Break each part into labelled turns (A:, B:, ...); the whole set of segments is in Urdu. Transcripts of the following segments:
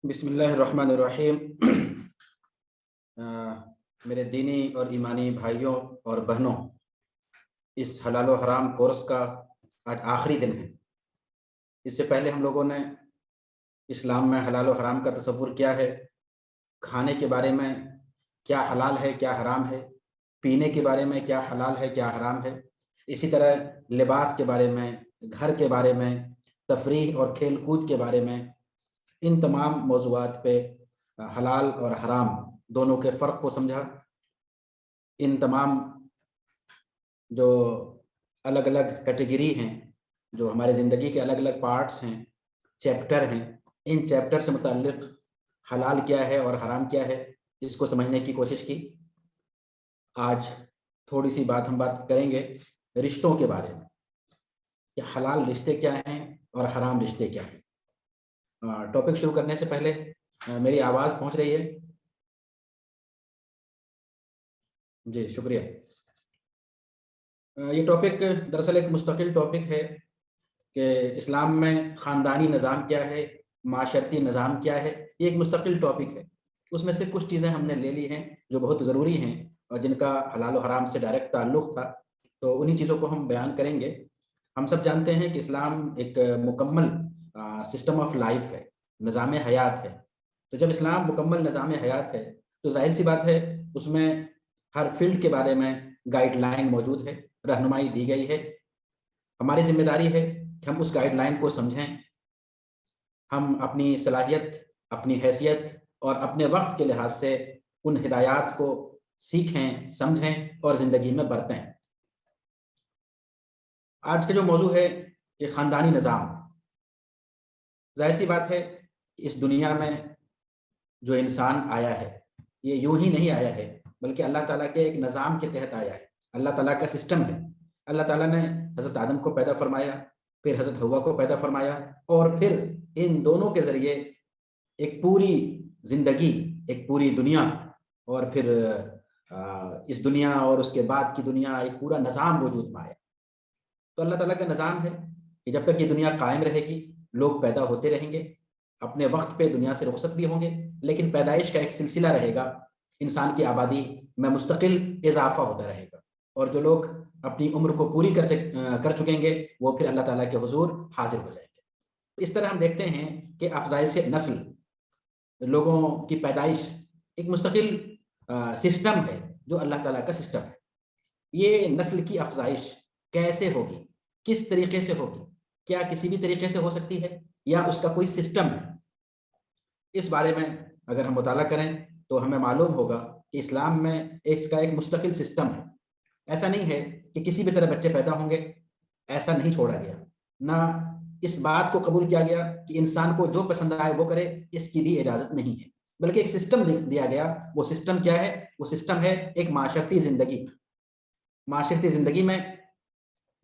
A: بسم اللہ الرحمن الرحیم۔ میرے دینی اور ایمانی بھائیوں اور بہنوں، اس حلال و حرام کورس کا آج آخری دن ہے۔ اس سے پہلے ہم لوگوں نے اسلام میں حلال و حرام کا تصور کیا ہے، کھانے کے بارے میں کیا حلال ہے کیا حرام ہے، پینے کے بارے میں کیا حلال ہے کیا حرام ہے، اسی طرح لباس کے بارے میں، گھر کے بارے میں، تفریح اور کھیل کود کے بارے میں، ان تمام موضوعات پہ حلال اور حرام دونوں کے فرق کو سمجھا۔ ان تمام جو الگ الگ کیٹیگری ہیں، جو ہمارے زندگی کے الگ الگ پارٹس ہیں، چیپٹر ہیں، ان چیپٹر سے متعلق حلال کیا ہے اور حرام کیا ہے، اس کو سمجھنے کی کوشش کی۔ آج تھوڑی سی ہم بات کریں گے رشتوں کے بارے میں، کہ حلال رشتے کیا ہیں اور حرام رشتے کیا ہیں۔ ٹاپک شروع کرنے سے پہلے میری آواز پہنچ رہی ہے؟ جی شکریہ۔ یہ ٹاپک دراصل ایک مستقل ٹاپک ہے کہ اسلام میں خاندانی نظام کیا ہے، معاشرتی نظام کیا ہے۔ یہ ایک مستقل ٹاپک ہے، اس میں سے کچھ چیزیں ہم نے لے لی ہیں جو بہت ضروری ہیں اور جن کا حلال و حرام سے ڈائریکٹ تعلق تھا، تو انہی چیزوں کو ہم بیان کریں گے۔ ہم سب جانتے ہیں کہ اسلام ایک مکمل سسٹم آف لائف ہے، نظام حیات ہے۔ تو جب اسلام مکمل نظام حیات ہے تو ظاہر سی بات ہے اس میں ہر فیلڈ کے بارے میں گائیڈ لائن موجود ہے، رہنمائی دی گئی ہے۔ ہماری ذمہ داری ہے کہ ہم اس گائیڈ لائن کو سمجھیں، ہم اپنی صلاحیت، اپنی حیثیت اور اپنے وقت کے لحاظ سے ان ہدایات کو سیکھیں، سمجھیں اور زندگی میں برتیں۔ آج کا جو موضوع ہے کہ خاندانی نظام، ظاہر سی بات ہے کہ اس دنیا میں جو انسان آیا ہے یہ یوں ہی نہیں آیا ہے، بلکہ اللہ تعالیٰ کے ایک نظام کے تحت آیا ہے۔ اللہ تعالیٰ کا سسٹم ہے۔ اللہ تعالیٰ نے حضرت آدم کو پیدا فرمایا، پھر حضرت حوا کو پیدا فرمایا، اور پھر ان دونوں کے ذریعے ایک پوری زندگی، ایک پوری دنیا، اور پھر اس دنیا اور اس کے بعد کی دنیا، ایک پورا نظام وجود میں آیا۔ تو اللہ تعالیٰ کا نظام ہے کہ جب تک یہ دنیا قائم رہے گی لوگ پیدا ہوتے رہیں گے، اپنے وقت پہ دنیا سے رخصت بھی ہوں گے، لیکن پیدائش کا ایک سلسلہ رہے گا، انسان کی آبادی میں مستقل اضافہ ہوتا رہے گا، اور جو لوگ اپنی عمر کو پوری کر چکیں گے وہ پھر اللہ تعالیٰ کے حضور حاضر ہو جائیں گے۔ اس طرح ہم دیکھتے ہیں کہ افزائش نسل، لوگوں کی پیدائش ایک مستقل سسٹم ہے جو اللہ تعالیٰ کا سسٹم ہے۔ یہ نسل کی افزائش کیسے ہوگی، کس طریقے سے ہوگی، کیا کسی بھی طریقے سے ہو سکتی ہے یا اس کا کوئی سسٹم ہے؟ اس بارے میں اگر ہم مطالعہ کریں تو ہمیں معلوم ہوگا کہ اسلام میں اس کا ایک مستقل سسٹم ہے۔ ایسا نہیں ہے کہ کسی بھی طرح بچے پیدا ہوں گے، ایسا نہیں چھوڑا گیا۔ نہ اس بات کو قبول کیا گیا کہ انسان کو جو پسند آئے وہ کرے، اس کی بھی اجازت نہیں ہے، بلکہ ایک سسٹم دیا گیا۔ وہ سسٹم کیا ہے؟ وہ سسٹم ہے ایک معاشرتی زندگی۔ معاشرتی زندگی میں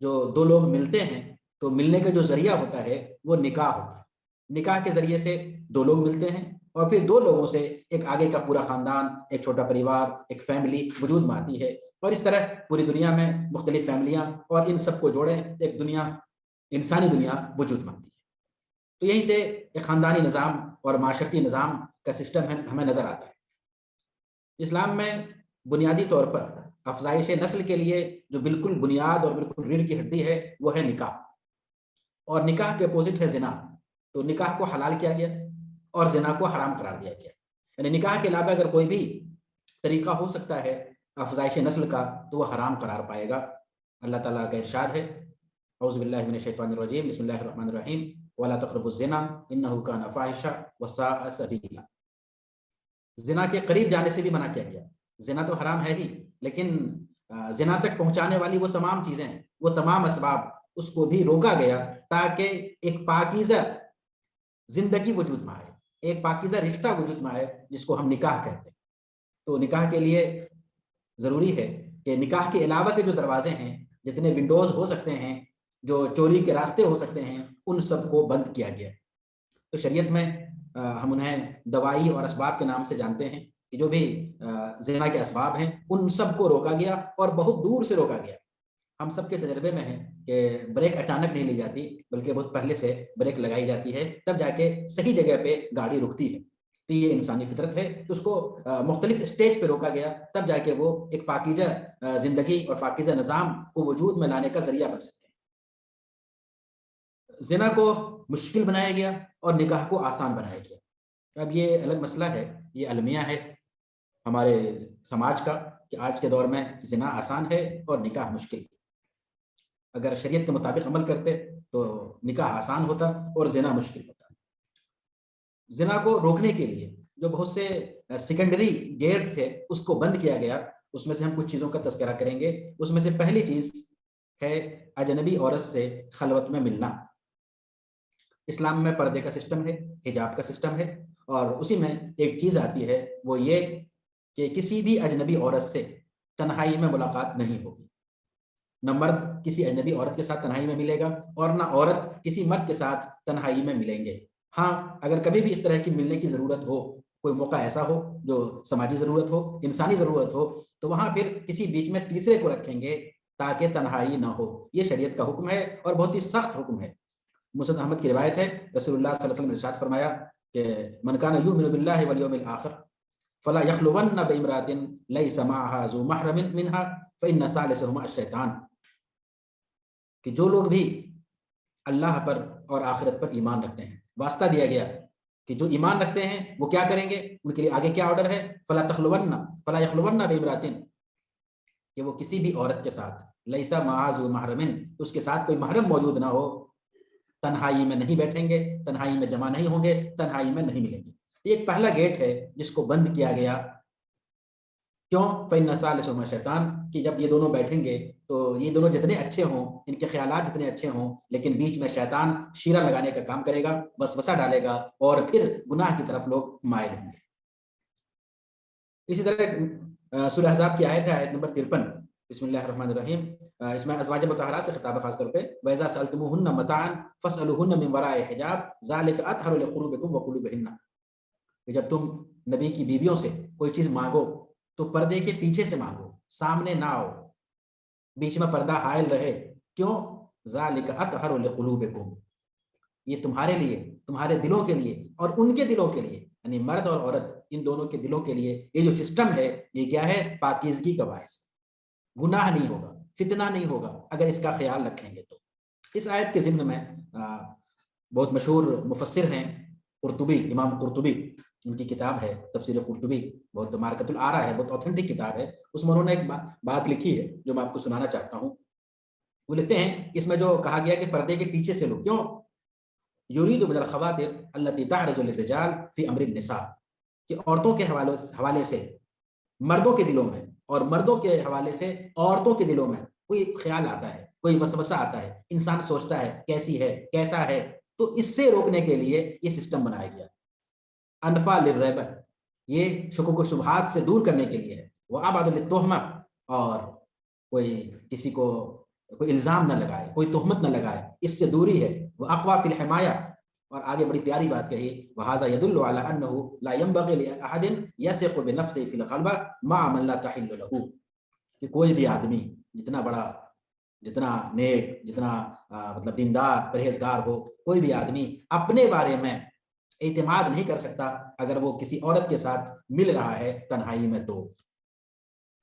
A: جو دو لوگ ملتے ہیں تو ملنے کا جو ذریعہ ہوتا ہے وہ نکاح ہوتا ہے۔ نکاح کے ذریعے سے دو لوگ ملتے ہیں اور پھر دو لوگوں سے ایک آگے کا پورا خاندان، ایک چھوٹا پریوار، ایک فیملی وجود میں آتی ہے، اور اس طرح پوری دنیا میں مختلف فیملیاں اور ان سب کو جوڑیں ایک دنیا، انسانی دنیا وجود میں آتی ہے۔ تو یہیں سے ایک خاندانی نظام اور معاشرتی نظام کا سسٹم ہمیں نظر آتا ہے۔ اسلام میں بنیادی طور پر افزائش نسل کے لیے جو بالکل بنیاد اور بالکل ریڑھ کی ہڈی ہے وہ ہے نکاح، اور نکاح کے اپوزٹ ہے زنا۔ تو نکاح کو حلال کیا گیا اور زنا کو حرام قرار دیا گیا، یعنی نکاح کے علاوہ اگر کوئی بھی طریقہ ہو سکتا ہے افزائش نسل کا تو وہ حرام قرار پائے گا۔ اللہ تعالیٰ کا ارشاد ہے، اعوذ باللہ من الشیطان الرجیم، بسم اللہ الرحمن الرحیم، ولا تقربوا الزنا انہ کان فاحشہ وساء سبیلا۔ زنا کے قریب جانے سے بھی منع کیا گیا۔ زنا تو حرام ہے ہی، لیکن زنا تک پہنچانے والی وہ تمام چیزیں، وہ تمام اسباب، اس کو بھی روکا گیا تاکہ ایک پاکیزہ زندگی وجود میں آئے، ایک پاکیزہ رشتہ وجود میں آئے جس کو ہم نکاح کہتے ہیں۔ تو نکاح کے لیے ضروری ہے کہ نکاح کے علاوہ کے جو دروازے ہیں، جتنے ونڈوز ہو سکتے ہیں، جو چوری کے راستے ہو سکتے ہیں، ان سب کو بند کیا گیا۔ تو شریعت میں ہم انہیں دوائی اور اسباب کے نام سے جانتے ہیں کہ جو بھی زنا کے اسباب ہیں ان سب کو روکا گیا اور بہت دور سے روکا گیا۔ ہم سب کے تجربے میں ہے کہ بریک اچانک نہیں لی جاتی، بلکہ بہت پہلے سے بریک لگائی جاتی ہے، تب جا کے صحیح جگہ پہ گاڑی رکتی ہے۔ تو یہ انسانی فطرت ہے، تو اس کو مختلف اسٹیج پہ روکا گیا، تب جا کے وہ ایک پاکیزہ زندگی اور پاکیزہ نظام کو وجود میں لانے کا ذریعہ بن سکتے ہیں۔ زنا کو مشکل بنایا گیا اور نکاح کو آسان بنایا گیا۔ اب یہ الگ مسئلہ ہے، یہ المیہ ہے ہمارے سماج کا، کہ آج کے دور میں زنا آسان ہے اور نکاح مشکل۔ اگر شریعت کے مطابق عمل کرتے تو نکاح آسان ہوتا اور زنا مشکل ہوتا۔ زنا کو روکنے کے لیے جو بہت سے سیکنڈری گیٹ تھے اس کو بند کیا گیا، اس میں سے ہم کچھ چیزوں کا تذکرہ کریں گے۔ اس میں سے پہلی چیز ہے اجنبی عورت سے خلوت میں ملنا۔ اسلام میں پردے کا سسٹم ہے، حجاب کا سسٹم ہے، اور اسی میں ایک چیز آتی ہے وہ یہ کہ کسی بھی اجنبی عورت سے تنہائی میں ملاقات نہیں ہوگی۔ نہ مرد کسی اجنبی عورت کے ساتھ تنہائی میں ملے گا اور نہ عورت کسی مرد کے ساتھ تنہائی میں ملیں گے۔ ہاں، اگر کبھی بھی اس طرح کی ملنے کی ضرورت ہو، کوئی موقع ایسا ہو جو سماجی ضرورت ہو، انسانی ضرورت ہو، تو وہاں پھر کسی بیچ میں تیسرے کو رکھیں گے تاکہ تنہائی نہ ہو۔ یہ شریعت کا حکم ہے اور بہت ہی سخت حکم ہے۔ مسند احمد کی روایت ہے، رسول اللہ صلی اللہ علیہ وسلم نے ارشاد فرمایا کہ من کان یؤمن باللہ والیوم الآخر فلا یخلون بامرأۃ لیس معها ذو محرم منها فإن ثالثهما الشیطان، کہ جو لوگ بھی اللہ پر اور آخرت پر ایمان رکھتے ہیں، واسطہ دیا گیا کہ جو ایمان رکھتے ہیں وہ کیا کریں گے، ان کے لیے آگے کیا آرڈر ہے، فلا یخلون بامرأۃ، کہ وہ کسی بھی عورت کے ساتھ لیس معها ذو محرم، اس کے ساتھ کوئی محرم موجود نہ ہو، تنہائی میں نہیں بیٹھیں گے، تنہائی میں جمع نہیں ہوں گے، تنہائی میں نہیں ملیں گے۔ یہ ایک پہلا گیٹ ہے جس کو بند کیا گیا۔ کیوں؟ فإن ثالثهما الشیطان، کہ جب یہ دونوں بیٹھیں گے تو یہ دونوں جتنے اچھے ہوں، ان کے خیالات جتنے اچھے ہوں، لیکن بیچ میں شیطان شیرہ لگانے کا کام کرے گا، وسوسہ ڈالے گا اور پھر گناہ کی طرف لوگ مائل ہوں گے۔ اسی طرح سورہ احزاب کی آیت ہے، آیت نمبر 53، بسم اللہ الرحمن الرحیم۔ اس میں ازواج مطہرات سے خطاب ہے خاص طور پہ، وَإِذَا سَأَلْتُمُوهُنَّ مَتَاعًا فَاسْأَلُوهُنَّ مِنْ وَرَاءِ حِجَابٍ ذَلِكَ أَطْهَرُ لِقُلُوبِكُمْ وَقُلُوبِهِنَّ، کہ جب تم نبی کی بیویوں سے کوئی چیز مانگو تو پردے کے پیچھے سے مانگو، سامنے نہ آؤ، بیچ میں پردہ حائل رہے۔ کیوں؟ ذَلِكَ أَطْهَرُ لِقُلُوبِكُمْ، یہ تمہارے لیے، تمہارے دلوں کے لیے اور ان کے دلوں کے لیے، یعنی مرد اور عورت ان دونوں کے دلوں کے لیے یہ جو سسٹم ہے یہ کیا ہے؟ پاکیزگی کا باعث، گناہ نہیں ہوگا، فتنہ نہیں ہوگا اگر اس کا خیال رکھیں گے تو۔ اس آیت کے ضمن میں بہت مشہور مفسر ہیں قرطبی، امام قرطبی، ان کی کتاب ہے تفسیر قرطبی، بہت مارکۃ الآراء ہے، بہت اوتھینٹک کتاب ہے۔ اس میں انہوں نے ایک بات لکھی ہے جو میں آپ کو سنانا چاہتا ہوں۔ وہ لکھتے ہیں اس میں جو کہا گیا کہ پردے کے پیچھے سے لو، کیوں؟ یرید من الخواطر التي تعرض للرجال فی امر النساء، کہ عورتوں کے حوالے سے مردوں کے دلوں میں اور مردوں کے حوالے سے عورتوں کے دلوں میں کوئی خیال آتا ہے، کوئی وسوسہ آتا ہے، انسان سوچتا ہے کیسی ہے، کیسا ہے، تو اس سے روکنے کے لیے یہ سسٹم بنایا گیا۔ انفا للریبہ، یہ شکوک و شبہات سے دور کرنے کے لیے ہے۔ وابعد للتہمہ، اور کوئی کسی کو کوئی الزام نہ لگائے، کوئی تہمت نہ لگائے، اس سے دوری ہے۔ واقوی فی الحمایہ، اور آگے بڑی پیاری بات کہی، وہذا يدل على انه لا ينبغي لاحد يثق بنفسه في الخلوه مع من لا تحل له، کہ کوئی بھی آدمی جتنا بڑا، جتنا نیک، جتنا مطلب دیندار پرہیزگار ہو، کوئی بھی آدمی اپنے بارے میں اعتماد نہیں کر سکتا اگر وہ کسی عورت کے ساتھ مل رہا ہے تنہائی میں تو۔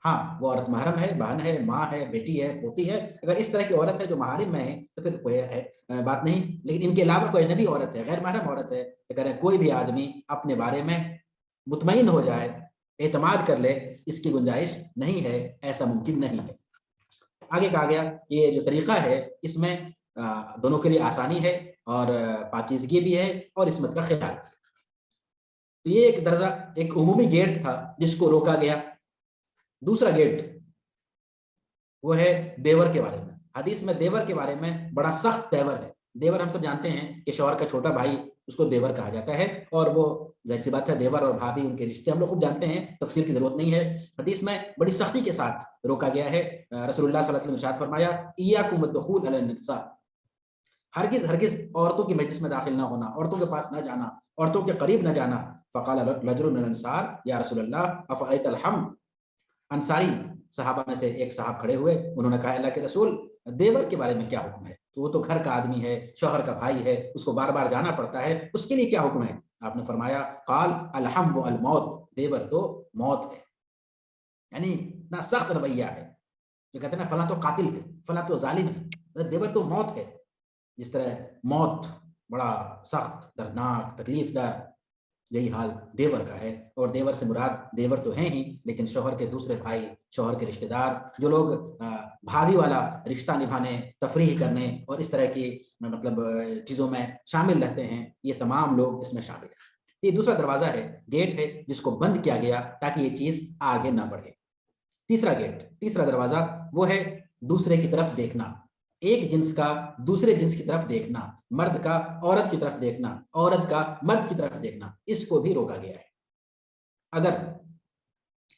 A: ہاں، وہ عورت محرم ہے، بہن ہے، ماں ہے، بیٹی ہے، پوتی ہے، اگر اس طرح کی عورت ہے جو محارم میں ہے تو پھر کوئی بات نہیں، لیکن ان کے علاوہ کوئی اجنبی عورت ہے، غیر محرم عورت ہے، تو کریں کوئی بھی آدمی اپنے بارے میں مطمئن ہو جائے، اعتماد کر لے، اس کی گنجائش نہیں ہے، ایسا ممکن نہیں ہے۔ آگے کہا گیا کہ یہ جو طریقہ ہے اس میں دونوں کے لیے آسانی ہے اور پاکیزگی بھی ہے اور عصمت کا خیال۔ تو یہ ایک درجہ، ایک عمومی گیٹ تھا جس کو روکا گیا۔ دوسرا گیٹ وہ ہے دیور کے بارے میں۔ حدیث میں دیور کے بارے میں بڑا سخت تیور ہے۔ دیور ہم سب جانتے ہیں کہ شوہر کا چھوٹا بھائی، اس کو دیور کہا جاتا ہے، اور وہ ظاہر سی بات ہے دیور اور بھابھی ان کے رشتے ہم لوگ خوب جانتے ہیں، تفسیر کی ضرورت نہیں ہے۔ حدیث میں بڑی سختی کے ساتھ روکا گیا ہے۔ رسول اللہ صلی اللہ علیہ وسلم نے ارشاد فرمایا، ایاکم الدخول علی النساء، ہرگز ہرگز عورتوں کی مجلس میں داخل نہ ہونا، عورتوں کے پاس نہ جانا، عورتوں کے قریب نہ جانا۔ فقال رجل من الانصار یا رسول اللہ افرأیت الحم، انصاری صحابہ میں سے ایک صاحب کھڑے ہوئے، انہوں نے کہا اللہ کے رسول، دیور کے بارے میں کیا حکم ہے؟ تو وہ تو گھر کا آدمی ہے، شوہر کا بھائی ہے، اس کو بار بار جانا پڑتا ہے، اس کے لیے کیا حکم ہے؟ آپ نے فرمایا قال الحم و الموت، دیور تو موت ہے. یعنی اتنا سخت رویہ ہے، جو کہتے ہیں نا فلاں تو قاتل ہے، فلاں تو ظالم ہے، دیور تو موت ہے. جس طرح موت بڑا سخت دردناک تکلیف دہ، یہی حال دیور کا ہے. اور دیور سے مراد دیور تو ہیں ہی، لیکن شوہر کے دوسرے بھائی، شوہر کے رشتہ دار، جو لوگ بھابھی والا رشتہ نبھانے، تفریح کرنے اور اس طرح کی مطلب چیزوں میں شامل رہتے ہیں، یہ تمام لوگ اس میں شامل ہیں. یہ دوسرا دروازہ ہے، گیٹ ہے، جس کو بند کیا گیا تاکہ یہ چیز آگے نہ بڑھے. تیسرا گیٹ، تیسرا دروازہ وہ ہے دوسرے کی طرف دیکھنا، ایک جنس کا دوسرے جنس کی طرف دیکھنا، مرد کا عورت کی طرف دیکھنا، عورت کا مرد کی طرف دیکھنا، اس کو بھی روکا گیا ہے. اگر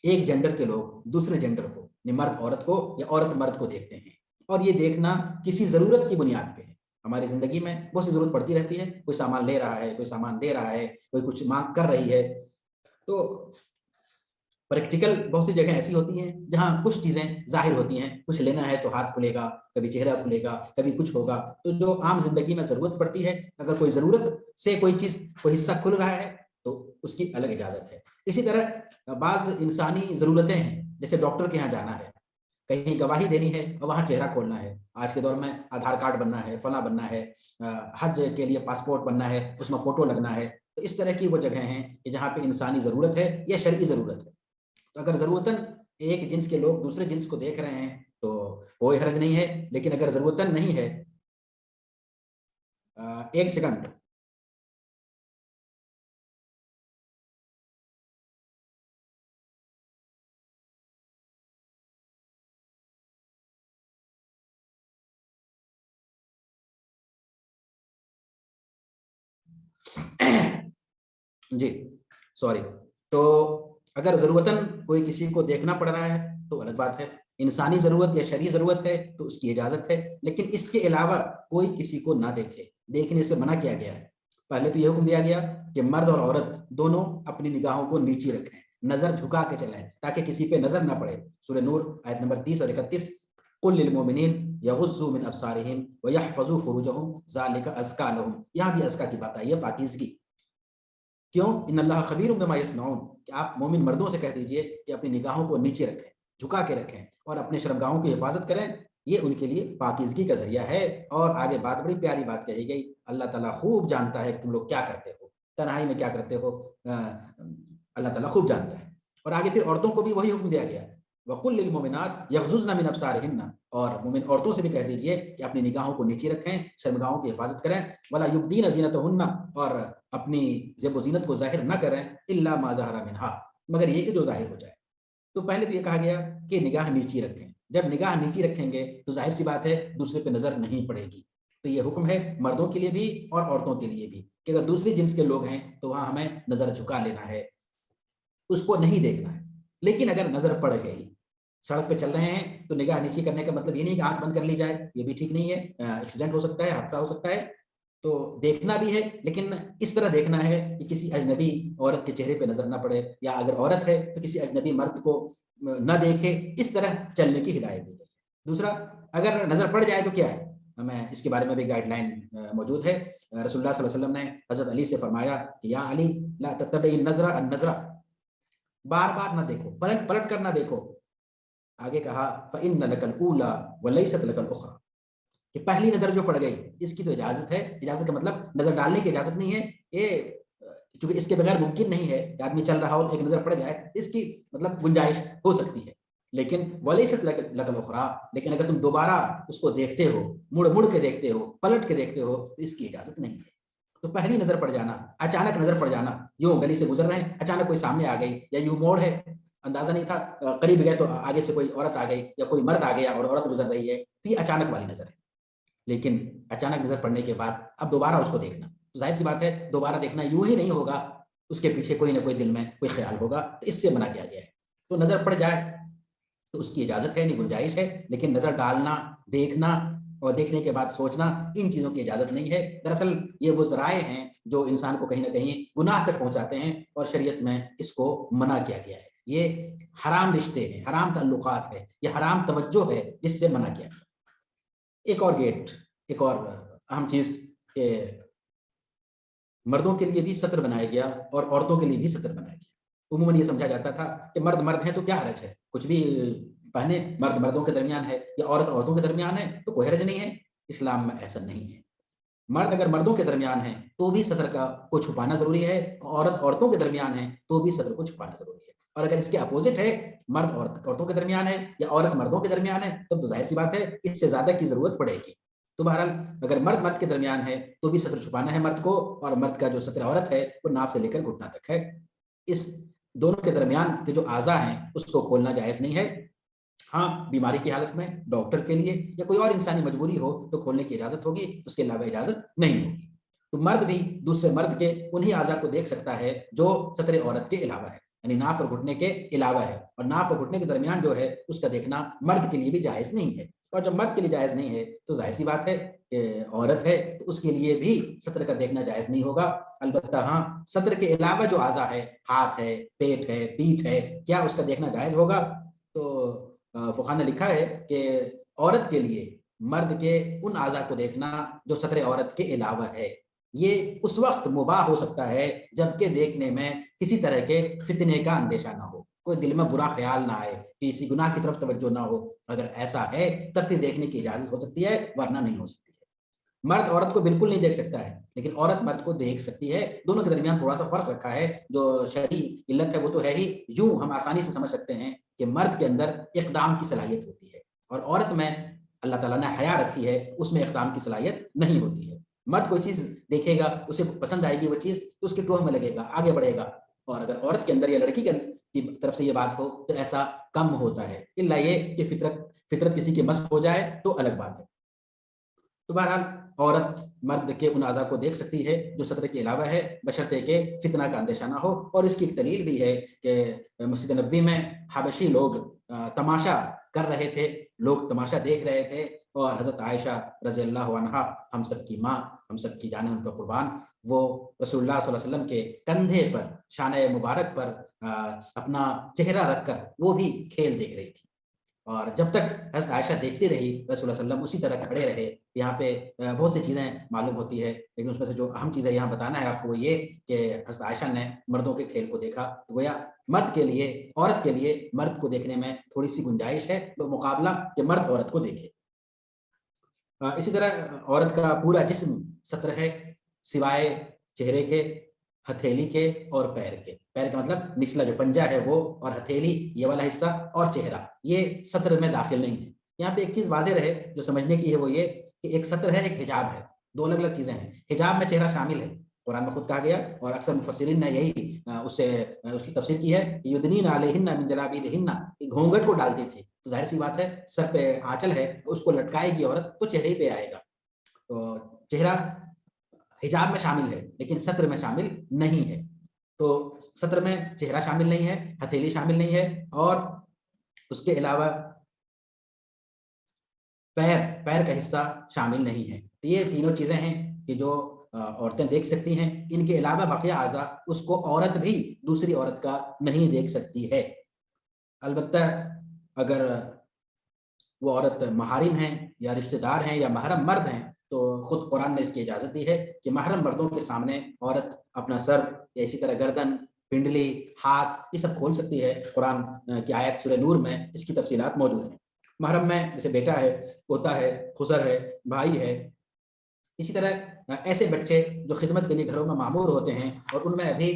A: ایک جینڈر کے لوگ دوسرے جینڈر کو، مرد عورت کو یا عورت مرد کو دیکھتے ہیں، اور یہ دیکھنا کسی ضرورت کی بنیاد پہ ہے. ہماری زندگی میں بہت سی ضرورت پڑتی رہتی ہے، کوئی سامان لے رہا ہے، کوئی سامان دے رہا ہے، کوئی کچھ مانگ کر رہی ہے. تو پریکٹیکل بہت سی جگہیں ایسی ہوتی ہیں جہاں کچھ چیزیں ظاہر ہوتی ہیں، کچھ لینا ہے تو ہاتھ کھلے گا، کبھی چہرہ کھلے گا، کبھی کچھ ہوگا. تو جو عام زندگی میں ضرورت پڑتی ہے، اگر کوئی ضرورت سے کوئی چیز، کوئی حصہ کھل رہا ہے تو اس کی الگ اجازت ہے. اسی طرح بعض انسانی ضرورتیں ہیں، جیسے ڈاکٹر کے یہاں جانا ہے، کہیں گواہی دینی ہے اور وہاں چہرہ کھولنا ہے. آج کے دور میں آدھار کارڈ بننا ہے، فلاں بننا ہے، حج کے لیے پاسپورٹ بننا ہے، اس میں فوٹو لگنا ہے. تو اس طرح کی وہ جگہیں ہیں کہ جہاں پہ انسانی ضرورت ہے یا شرعی ضرورت ہے. تو اگر ضرورتاً ایک جنس کے لوگ دوسرے جنس کو دیکھ رہے ہیں تو کوئی حرج نہیں ہے، لیکن اگر ضرورتاً نہیں ہے، ایک سیکنڈ، جی سوری. تو اگر ضرورتاً کوئی کسی کو دیکھنا پڑ رہا ہے تو الگ بات ہے، انسانی ضرورت یا شرعی ضرورت ہے تو اس کی اجازت ہے. لیکن اس کے علاوہ کوئی کسی کو نہ دیکھے، دیکھنے سے منع کیا گیا ہے. پہلے تو یہ حکم دیا گیا کہ مرد اور عورت دونوں اپنی نگاہوں کو نیچی رکھیں، نظر جھکا کے چلیں تاکہ کسی پہ نظر نہ پڑے. سورہ نور آیت نمبر 30 اور 31، قل للمؤمنین یغضوا من ابصارهم ویحفظوا فروجهم ذلک ازکیٰ لہم. یہاں بھی ازکیٰ کی بات آئی ہے، پاکیزگی. کیوں؟ ان اللہ خبیر بما یصنعون، کہ آپ مومن مردوں سے کہہ دیجئے کہ اپنی نگاہوں کو نیچے رکھیں، جھکا کے رکھیں اور اپنے شرمگاہوں کی حفاظت کریں. یہ ان کے لیے پاکیزگی کا ذریعہ ہے. اور آگے بات، بڑی پیاری بات کہی گئی، اللہ تعالیٰ خوب جانتا ہے کہ تم لوگ کیا کرتے ہو، تنہائی میں کیا کرتے ہو، اللہ تعالیٰ خوب جانتا ہے. اور آگے پھر عورتوں کو بھی وہی حکم دیا گیا، وَقُلْ لِلْمُؤْمِنَاتِ يَغْضُضْنَ مِنْ أَبْصَارِهِنَّ، اور مومن عورتوں سے بھی کہہ دیجئے کہ اپنی نگاہوں کو نیچی رکھیں، شرمگاہوں کی حفاظت کریں. وَلَا يُبْدِينَ زِينَتَهُنَّ، اور اپنی زیب و زینت کو ظاہر نہ کریں، إِلَّا مَا ظَهَرَ مِنْهَا، مگر یہ کہ جو ظاہر ہو جائے. تو پہلے تو یہ کہا گیا کہ نگاہ نیچی رکھیں. جب نگاہ نیچی رکھیں گے تو ظاہر سی بات ہے دوسرے پہ نظر نہیں پڑے گی. تو یہ حکم ہے مردوں کے لیے بھی اور عورتوں کے لیے بھی کہ اگر دوسری جنس کے لوگ ہیں تو وہاں ہمیں نظر جھکا لینا ہے، اس کو نہیں دیکھنا ہے. لیکن اگر نظر پڑ گئی، سڑک پہ چل رہے ہیں تو نگاہ نیچی کرنے کا مطلب یہ نہیں کہ آنکھ بند کر لی جائے، یہ بھی ٹھیک نہیں ہے. ایکسیڈنٹ ہو سکتا ہے، حادثہ ہو سکتا ہے. تو دیکھنا بھی ہے، لیکن اس طرح دیکھنا ہے کہ کسی اجنبی عورت کے چہرے پہ نظر نہ پڑے، یا اگر عورت ہے تو کسی اجنبی مرد کو نہ دیکھے. اس طرح چلنے کی ہدایت دی گئی. دوسرا، اگر نظر پڑ جائے تو کیا ہے؟ ہمیں اس کے بارے میں بھی گائیڈ لائن موجود ہے. رسول اللہ صلی اللہ علیہ وسلم نے حضرت علی سے فرمایا کہ یا علی لا تتبع النظر النظر، بار بار نہ دیکھو، پلٹ پلٹ کر نہ دیکھو. آگے کہا فإن لك الأولى وليست لك الأخرى، کہ پہلی نظر جو پڑ گئی اس کی تو اجازت ہے. اجازت کا مطلب نظر ڈالنے کی اجازت نہیں ہے، یہ چونکہ اس کے بغیر ممکن نہیں ہے کہ آدمی چل رہا ہو ایک نظر پڑ جائے، اس کی مطلب گنجائش ہو سکتی ہے. لیکن ولیست لک الاخری، لیکن اگر تم دوبارہ اس کو دیکھتے ہو، مڑ مڑ کے دیکھتے ہو، پلٹ کے دیکھتے ہو، تو اس کی اجازت نہیں ہے. تو پہلی نظر پڑ جانا، اچانک نظر پڑ جانا، یوں گلی سے گزر رہے ہیں، اچانک کوئی سامنے آ گئی، یا یوں موڑ ہے، اندازہ نہیں تھا، قریب گئے تو آگے سے کوئی عورت آ گئی یا کوئی مرد آ گیا اور عورت گزر رہی ہے، تو یہ اچانک والی نظر ہے. لیکن اچانک نظر پڑنے کے بعد اب دوبارہ اس کو دیکھنا، تو ظاہر سی بات ہے دوبارہ دیکھنا یوں ہی نہیں ہوگا، اس کے پیچھے کوئی نہ کوئی دل میں کوئی خیال ہوگا، تو اس سے منع کیا گیا ہے. تو نظر پڑ جائے تو اس کی اجازت ہے، نہیں گنجائش ہے، لیکن نظر ڈالنا، دیکھنا اور دیکھنے کے بعد سوچنا، ان چیزوں کی اجازت نہیں ہے. دراصل یہ وہ ذرائع ہیں جو انسان کو کہیں نہ کہیں گناہ تک پہنچاتے ہیں، اور شریعت میں اس کو منع کیا گیا ہے. یہ حرام رشتے ہیں، حرام تعلقات ہے، یہ حرام توجہ ہے جس سے منع کیا گیا. ایک اور گیٹ، ایک اور اہم چیز کہ مردوں کے لیے بھی سطر بنایا گیا اور عورتوں کے لیے بھی سطر بنایا گیا. عموماً یہ سمجھا جاتا تھا کہ مرد مرد ہیں تو کیا حرج ہے, کچھ بھی پہنے, مرد مردوں کے درمیان ہے یا عورت عورتوں کے درمیان ہے تو کوئی حرج نہیں ہے. اسلام میں ایسا نہیں ہے. مرد اگر مردوں کے درمیان ہیں تو بھی سطر کو چھپانا ضروری ہے, عورت عورتوں کے درمیان ہے تو بھی سطر کو چھپانا ضروری ہے. اور اگر اس کے اپوزٹ ہے, مرد عورتوں کے درمیان ہے یا عورت مردوں کے درمیان ہے, تب تو ظاہر سی بات ہے اس سے زیادہ کی ضرورت پڑے گی. تو بہرحال اگر مرد مرد کے درمیان ہے تو بھی سطر چھپانا ہے مرد کو, اور مرد کا جو سطر عورت ہے وہ ناف سے لے کر گھٹنا تک ہے. اس دونوں کے درمیان کے جو اعضاء ہیں اس کو کھولنا جائز نہیں ہے. ہاں, بیماری کی حالت میں ڈاکٹر کے لیے یا کوئی اور انسانی مجبوری ہو تو کھولنے کی اجازت ہوگی, اس کے علاوہ اجازت نہیں ہوگی. تو مرد بھی دوسرے مرد کے انہی اعضاء کو دیکھ سکتا ہے جو سطر عورت کے علاوہ ہے, یعنی ناف اور گھٹنے کے علاوہ ہے. اور ناف اور گھٹنے کے درمیان جو ہے اس کا دیکھنا مرد کے لیے بھی جائز نہیں ہے. اور جب مرد کے لیے جائز نہیں ہے تو ظاہر سی بات ہے کہ عورت ہے تو اس کے لیے بھی سطر کا دیکھنا جائز نہیں ہوگا. البتہ ہاں, سطر کے علاوہ جو اعضاء ہے, ہاتھ ہے, پیٹ ہے, پیٹھ ہے, کیا اس کا دیکھنا جائز ہوگا؟ تو فقہاء نے لکھا ہے کہ عورت کے لیے مرد کے ان اعضاء کو دیکھنا جو سطر عورت کے علاوہ ہے, یہ اس وقت مباح ہو سکتا ہے جبکہ دیکھنے میں کسی طرح کے فتنے کا اندیشہ نہ ہو, کوئی دل میں برا خیال نہ آئے, کسی گناہ کی طرف توجہ نہ ہو. اگر ایسا ہے تب پھر دیکھنے کی اجازت ہو سکتی ہے, ورنہ نہیں ہو سکتی ہے. مرد عورت کو بالکل نہیں دیکھ سکتا ہے, لیکن عورت مرد کو دیکھ سکتی ہے. دونوں کے درمیان تھوڑا سا فرق رکھا ہے. جو شرعی علت ہے وہ تو ہے ہی, یوں ہم آسانی سے سمجھ سکتے ہیں کہ مرد کے اندر اقدام کی صلاحیت ہوتی ہے اور عورت میں اللہ تعالیٰ نے حیا رکھی ہے, اس میں اقدام کی صلاحیت نہیں ہوتی ہے. مرد کوئی چیز دیکھے گا, اسے پسند آئے گی وہ چیز, تو اس کے ٹوہ میں لگے گا, آگے بڑھے گا. اور اگر عورت کے اندر یا لڑکی کی طرف سے یہ بات ہو تو ایسا کم ہوتا ہے, الا یہ کہ فطرت کسی کے مسخ ہو جائے تو الگ بات ہے. تو بہرحال عورت مرد کے ان اعضاء کو دیکھ سکتی ہے جو سطر کے علاوہ ہے, بشرطے کہ فتنہ کا اندیشہ نہ ہو. اور اس کی ایک دلیل بھی ہے کہ مسجد نبوی میں حبشی لوگ تماشا کر رہے تھے, لوگ تماشا دیکھ رہے تھے, اور حضرت عائشہ رضی اللہ عنہا, ہم سب کی ماں, ہم سب کی جانیں ان پر قربان, وہ رسول اللہ صلی اللہ علیہ وسلم کے کندھے پر, شانہ مبارک پر اپنا چہرہ رکھ کر وہ بھی کھیل دیکھ رہی تھی. اور جب تک حضرت عائشہ دیکھتی رہی, رسول اللہ صلی اللہ علیہ وسلم اسی طرح کھڑے رہے. یہاں پہ بہت سی چیزیں معلوم ہوتی ہے, لیکن اس میں سے جو اہم چیز ہے یہاں بتانا ہے آپ کو وہ یہ کہ حضرت عائشہ نے مردوں کے کھیل کو دیکھا. گویا مرد کے لیے, عورت کے لیے مرد کو دیکھنے میں تھوڑی سی گنجائش ہے بمقابلہ کہ مرد عورت کو دیکھے. اسی طرح عورت کا پورا جسم سطر ہے, سوائے چہرے کے, ہتھیلی کے اور پیر کے. پیر کا مطلب نچلا جو پنجہ ہے وہ, اور ہتھیلی یہ والا حصہ, اور چہرہ, یہ سطر میں داخل نہیں ہے. یہاں پہ ایک چیز واضح رہے جو سمجھنے کی ہے وہ یہ کہ ایک سطر ہے, ایک حجاب ہے, دو الگ الگ چیزیں ہیں. حجاب میں چہرہ شامل ہے, قرآن میں خود کہا گیا, اور اکثر مفسرین نے یہی اس کی تفسیر کی ہے, یدنین علیہن من جلابیبہن, گھونگھٹ کو ڈالتی تھی. تو ظاہر سی بات ہے سر پہ آنچل ہے, اس کو لٹکائے گی عورت تو چہرے پہ آئے گا. تو چہرہ حجاب میں شامل ہے لیکن سطر میں شامل نہیں ہے. تو سطر میں چہرہ شامل نہیں ہے, ہتھیلی شامل نہیں ہے, اور اس کے علاوہ پیر کا حصہ شامل نہیں ہے. تو یہ تینوں چیزیں ہیں کہ جو عورتیں دیکھ سکتی ہیں. ان کے علاوہ بقیہ اعضاء اس کو عورت بھی دوسری عورت کا نہیں دیکھ سکتی ہے. البتہ اگر وہ عورت محارم ہیں یا رشتہ دار ہیں یا محرم مرد ہیں تو خود قرآن نے اس کی اجازت دی ہے کہ محرم مردوں کے سامنے عورت اپنا سر یا اسی طرح گردن, پنڈلی, ہاتھ, یہ سب کھول سکتی ہے. قرآن کی آیت سورہ نور میں اس کی تفصیلات موجود ہیں. محرم میں جیسے بیٹا ہے, پوتا ہے, خسر ہے, بھائی ہے, اسی طرح ایسے بچے جو خدمت کے لیے گھروں میں معمور ہوتے ہیں اور ان میں ابھی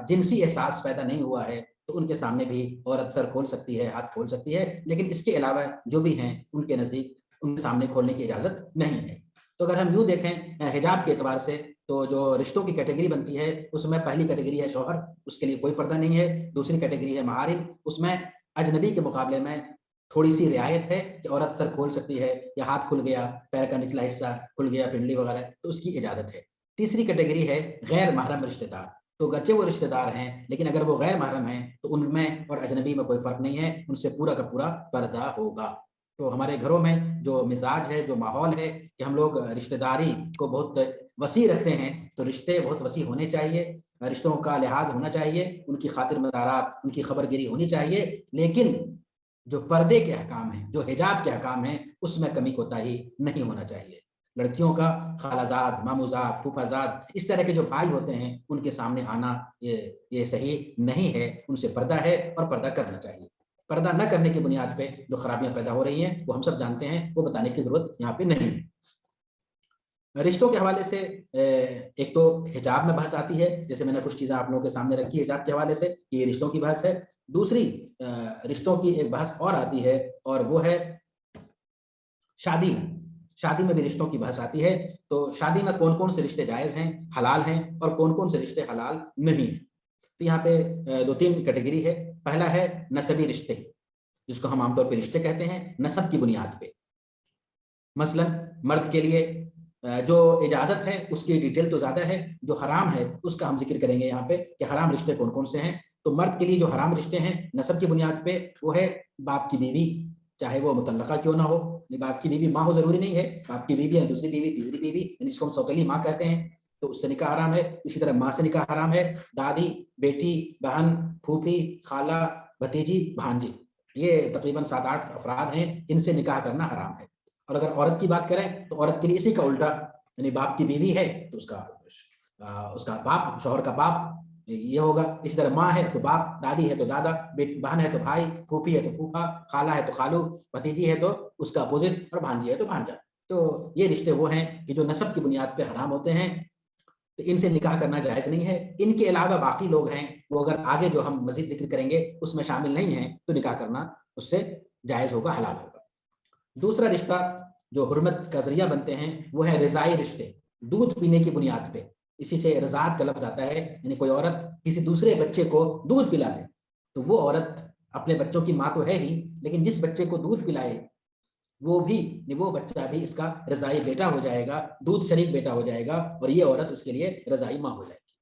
A: جنسی احساس پیدا نہیں ہوا ہے, تو ان کے سامنے بھی عورت سر کھول سکتی ہے, ہاتھ کھول سکتی ہے. لیکن اس کے علاوہ جو بھی ہیں ان کے نزدیک ان کے سامنے کھولنے کی اجازت نہیں ہے. تو اگر ہم یوں دیکھیں حجاب کے اعتبار سے تو جو رشتوں کی کیٹیگری بنتی ہے اس میں پہلی کیٹیگری ہے شوہر, اس کے لیے کوئی پردہ نہیں ہے. دوسری کیٹیگری ہے محارم, اس میں اجنبی کے مقابلے میں تھوڑی سی رعایت ہے کہ عورت سر کھول سکتی ہے, یا ہاتھ کھل گیا, پیر کا نچلا حصہ کھل گیا, پنڈلی وغیرہ, تو اس کی اجازت ہے. تیسری کیٹیگری ہے غیر محرم رشتہ دار. تو گرچہ وہ رشتہ دار ہیں لیکن اگر وہ غیر محرم ہیں تو ان میں اور اجنبی میں کوئی فرق نہیں ہے, ان سے پورا کا پورا پردہ ہوگا. تو ہمارے گھروں میں جو مزاج ہے, جو ماحول ہے کہ ہم لوگ رشتہ داری کو بہت وسیع رکھتے ہیں, تو رشتے بہت وسیع ہونے چاہیے, رشتوں کا لحاظ ہونا چاہیے, ان کی خاطر مدارات, ان کی خبر گیری ہونی چاہیے. لیکن جو پردے کے احکام ہیں, جو حجاب کے احکام ہیں, اس میں کمی کوتاہی نہیں ہونا چاہیے. لڑکیوں کا خالازاد، ماموزاد، پھوپھازاد، اس طرح کے جو بھائی ہوتے ہیں ان کے سامنے آنا یہ صحیح نہیں ہے، ان سے پردہ ہے اور پردہ کرنا چاہیے۔ پردہ نہ کرنے کی بنیاد پہ جو خرابیاں پیدا ہو رہی ہیں وہ ہم سب جانتے ہیں، وہ بتانے کی ضرورت یہاں پہ نہیں ہے۔ رشتوں کے حوالے سے ایک تو حجاب میں بحث آتی ہے، جیسے میں نے کچھ چیزیں آپ لوگوں کے سامنے رکھی حجاب کے حوالے سے، یہ رشتوں کی بحث ہے۔ دوسری رشتوں کی ایک بحث اور آتی ہے اور وہ ہے شادی میں۔ شادی میں بھی رشتوں کی بحث آتی ہے، تو شادی میں کون کون سے رشتے جائز ہیں، حلال ہیں، اور کون کون سے رشتے حلال نہیں ہیں۔ تو یہاں پہ دو تین کیٹیگری ہے۔ پہلا ہے نسبی رشتے، جس کو ہم عام طور پہ رشتے کہتے ہیں نسب کی بنیاد پہ۔ مثلا مرد کے لیے جو اجازت ہے اس کی ڈیٹیل تو زیادہ ہے، جو حرام ہے اس کا ہم ذکر کریں گے یہاں پہ کہ حرام رشتے کون کون سے ہیں۔ تو مرد کے لیے جو حرام رشتے ہیں نسب کی بنیاد پہ وہ ہے باپ کی بیوی، چاہے وہ متعلقہ کیوں نہ ہو۔ باپ کی بیوی ماں ہو ضروری نہیں ہے، باپ کی بیوی ہے دوسری بیوی، تیسری بیوی، جس کو ہم سوتیلی ماں کہتے ہیں، تو اس سے نکاح حرام ہے۔ اسی طرح ماں سے نکاح حرام ہے، دادی، بیٹی، بہن، پھوپھی، خالہ، بھتیجی، بھانجی، یہ تقریباً 7-8 افراد ہیں، ان سے نکاح کرنا حرام ہے۔ اور اگر عورت کی بات کریں تو عورت کے لیے اسی کا الٹا، یعنی باپ کی بیوی ہے تو اس کا باپ، شوہر کا باپ یہ ہوگا۔ اسی طرح ماں ہے تو باپ، دادی ہے تو دادا، بہن ہے تو بھائی، پھوپھی ہے تو پھوپھا، خالہ ہے تو خالو، بھتیجی ہے تو اس کا اپوزٹ، اور بھانجی ہے تو بھانجا۔ تو یہ رشتے وہ ہیں کہ جو نسب کی بنیاد پہ حرام ہوتے ہیں، تو ان سے نکاح کرنا جائز نہیں ہے۔ ان کے علاوہ باقی لوگ ہیں وہ اگر آگے جو ہم مزید ذکر کریں گے اس میں شامل نہیں ہیں تو نکاح کرنا اس سے جائز ہوگا، حلال ہوگا۔ دوسرا رشتہ جو حرمت کا ذریعہ بنتے ہیں وہ ہے رضائی رشتے، دودھ پینے کی بنیاد پہ۔ اسی سے رضاعت کا لفظ آتا ہے، یعنی کوئی عورت کسی دوسرے بچے کو دودھ پلا دے تو وہ عورت اپنے بچوں کی ماں تو ہے ہی، لیکن جس بچے کو دودھ پلائے وہ بچہ بھی اس کا رضائی بیٹا ہو جائے گا، دودھ شریک بیٹا ہو جائے گا، اور یہ عورت اس کے لیے رضائی ماں ہو جائے گی۔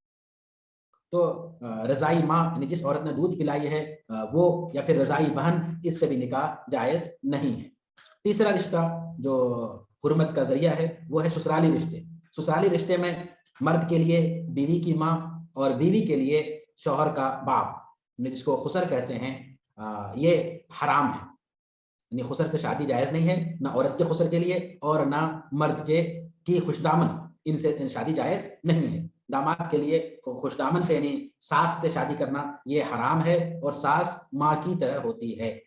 A: تو رضائی ماں یعنی جس عورت نے دودھ پلائی ہے وہ، یا پھر رضائی بہن، اس سے بھی نکاح جائز نہیں ہے۔ تیسرا رشتہ جو حرمت کا ذریعہ ہے وہ ہے سسرالی رشتے۔ سسرالی رشتے میں مرد کے لیے بیوی کی ماں اور بیوی کے لیے شوہر کا باپ، جس کو خسر کہتے ہیں، یہ حرام ہے۔ یعنی خسر سے شادی جائز نہیں ہے، نہ عورت کے خسر کے لیے اور نہ مرد کی خوشدامن، ان سے شادی جائز نہیں ہے۔ داماد کے لیے خوشدامن سے یعنی ساس سے شادی کرنا یہ حرام ہے، اور ساس ماں کی طرح ہوتی ہے۔